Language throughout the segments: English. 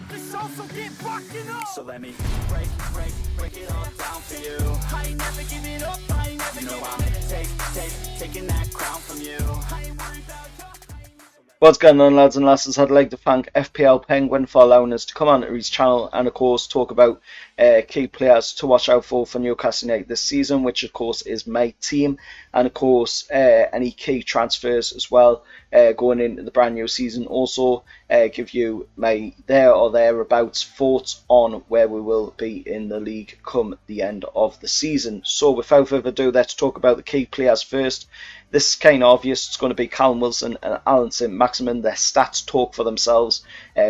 this also get rocking up. So let me break it all down for you. I ain't never giving up, I ain't never You know giving I'm taking that crown from you. I ain't worried about you. What's going on, lads and lasses? I'd like to thank FPL Penguin for allowing us to come onto his channel and of course talk about key players to watch out for Newcastle United this season, which of course is my team, and of course any key transfers as well going into the brand new season. Also give you my there or thereabouts thoughts on where we will be in the league come the end of the season. So without further ado, let's talk about the key players first. This is kind of obvious. It's going to be Callum Wilson and Alan St-Maximin. Their stats talk for themselves.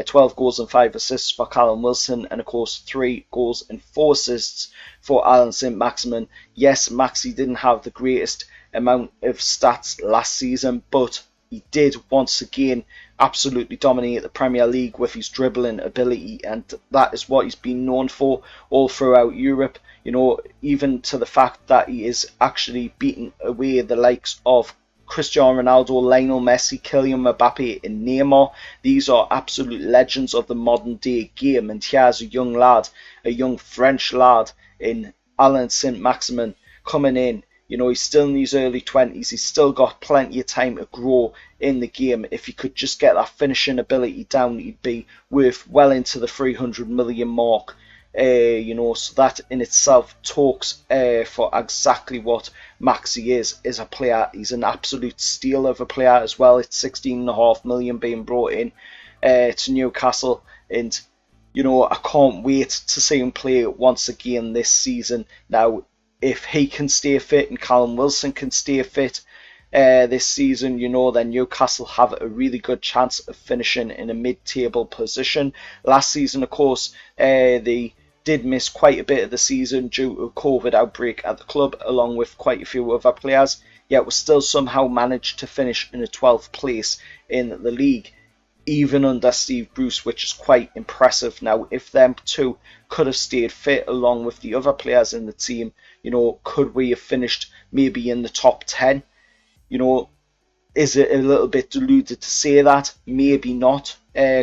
12 goals and 5 assists for Callum Wilson, and of course 3 goals and 4 assists for Alan St-Maximin. Yes, Maxi didn't have the greatest amount of stats last season, but he did once again absolutely dominate the Premier League with his dribbling ability, and that is what he's been known for all throughout Europe. You know, even to the fact that he is actually beating away the likes of Cristiano Ronaldo, Lionel Messi, Kylian Mbappe and Neymar. These are absolute legends of the modern day game, and here's a young lad, a young French lad in Alan St-Maximin coming in. You know, he's still in his early 20s. He's still got plenty of time to grow in the game. If he could just get that finishing ability down, he'd be worth well into the 300 million mark. You know, so that in itself talks for exactly what Maxi is a player. He's an absolute steal of a player as well. It's 16.5 million being brought in to Newcastle, and you know, I can't wait to see him play once again this season. Now, if he can stay fit and Callum Wilson can stay fit this season, you know, then Newcastle have a really good chance of finishing in a mid-table position. Last season, of course, they did miss quite a bit of the season due to a COVID outbreak at the club, along with quite a few other players, yet was still somehow managed to finish in a 12th place in the league, even under Steve Bruce, which is quite impressive. Now, if them two could have stayed fit along with the other players in the team, you know, could we have finished maybe in the top 10? You know, is it a little bit deluded to say that? Maybe not,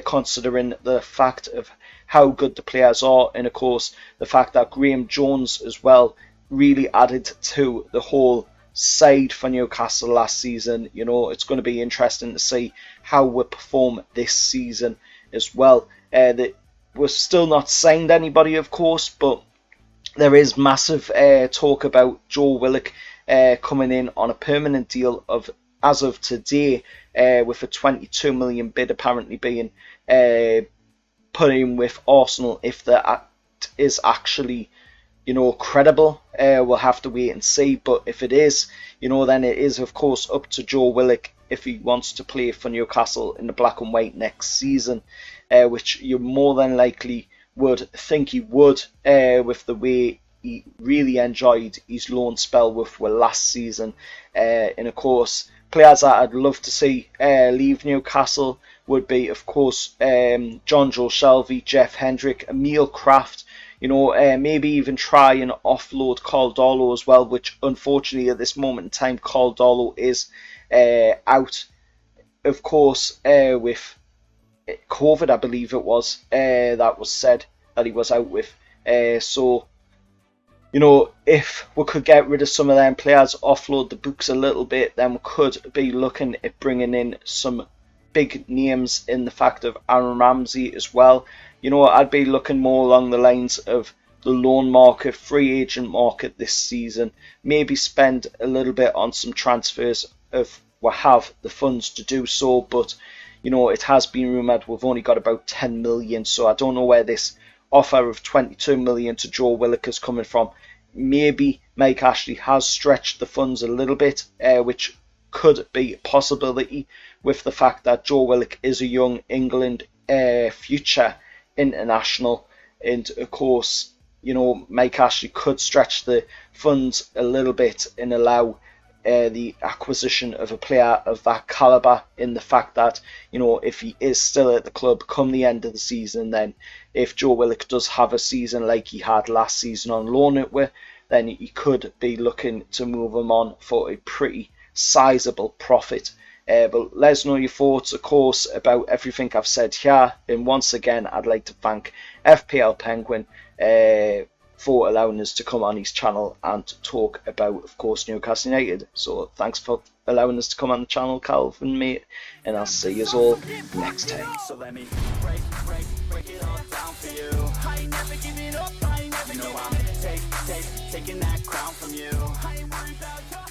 considering the fact of how good the players are, and of course the fact that Graham Jones as well really added to the whole side for Newcastle last season. You know, it's going to be interesting to see how we perform this season as well. We're still not signed anybody, of course, but there is massive talk about Joe Willock coming in on a permanent deal of as of today, with a 22 million bid apparently being put in with Arsenal. If the act is actually, you know, credible, we'll have to wait and see. But if it is, you know, then it is of course up to Joe Willock if he wants to play for Newcastle in the black and white next season, which you more than likely would think he would, with the way he really enjoyed his loan spell with last season. And of course, players that I'd love to see leave Newcastle would be, of course, John Joe Shelvey, Jeff Hendrick, Emil Kraft. You know, maybe even try and offload Caldolo as well, which unfortunately at this moment in time Caldolo is out, of course, with COVID, I believe it was, that was said that he was out with. So, you know, if we could get rid of some of them players, offload the books a little bit, then we could be looking at bringing in some big names in the fact of Aaron Ramsey as well. You know, I'd be looking more along the lines of the loan market, free agent market this season. Maybe spend a little bit on some transfers if we have the funds to do so. But, you know, it has been rumoured we've only got about 10 million. So I don't know where this offer of 22 million to Joe Willock is coming from. Maybe Mike Ashley has stretched the funds a little bit, which could be a possibility with the fact that Joe Willock is a young England future international, and of course, you know, Mike Ashley could stretch the funds a little bit and allow the acquisition of a player of that calibre, in the fact that, you know, if he is still at the club come the end of the season, then if Joe Willock does have a season like he had last season on loan it with, then he could be looking to move him on for a pretty sizable profit. But let us know your thoughts, of course, about everything I've said here. And once again, I'd like to thank FPL Penguin for allowing us to come on his channel and talk about, of course, Newcastle United. So thanks for allowing us to come on the channel, Calvin, mate, and I'll see you all next time. So let me break it all down for you. I ain't never giving up, I ain't never You know giving I'm taking that crown from you. I ain't worried about your